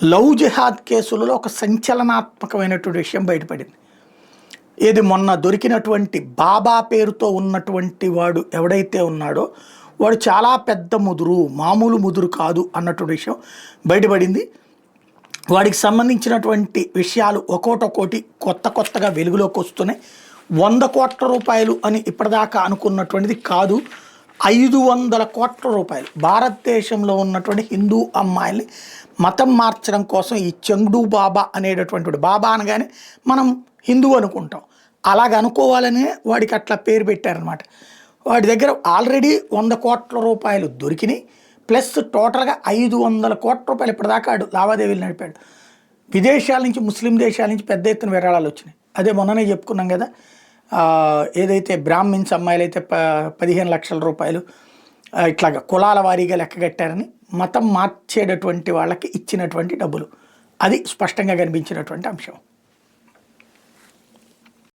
Love జిహాద్ కేసులలో ఒక సంచలనాత్మకమైనటువంటి విషయం బయటపడింది. ఏది మొన్న దొరికినటువంటి బాబా పేరుతో ఉన్నటువంటి వాడు ఎవడైతే ఉన్నాడో వాడు చాలా పెద్ద ముదురు, మామూలు ముదురు కాదు అన్నటువంటి విషయం బయటపడింది. వాడికి సంబంధించినటువంటి విషయాలు ఒక్కోటొక్కోటి కొత్తగా వెలుగులోకి వస్తున్నాయి. 100 కోట్ల రూపాయలు అని ఇప్పటిదాకా అనుకున్నటువంటిది కాదు, 500 కోట్ల రూపాయలు. భారతదేశంలో ఉన్నటువంటి హిందూ అమ్మాయిల్ని మతం మార్చడం కోసం ఈ చెంగ్డూ బాబా అనేటటువంటి, బాబా అనగానే మనం హిందూ అనుకుంటాం, అలాగ అనుకోవాలని వాడికి అట్లా పేరు పెట్టారనమాట. వాడి దగ్గర ఆల్రెడీ 100 కోట్ల రూపాయలు దొరికినాయి, ప్లస్ టోటల్గా 500 కోట్ల రూపాయలు ఇప్పటిదాకా లావాదేవీలు నడిపాడు. విదేశాల నుంచి, ముస్లిం దేశాల నుంచి పెద్ద ఎత్తున విరాళాలు వచ్చినాయి. అదే మొన్ననే చెప్పుకున్నాం కదా, ఏదైతే బ్రాహ్మిన్స్ అమ్మాయిలు అయితే 15 లక్షల రూపాయలు ఇట్లాగా కులాల వారీగా లెక్కగట్టారని, మతం మార్చేటటువంటి వాళ్ళకి ఇచ్చినటువంటి డబ్బులు, అది స్పష్టంగా కనిపించినటువంటి అంశం.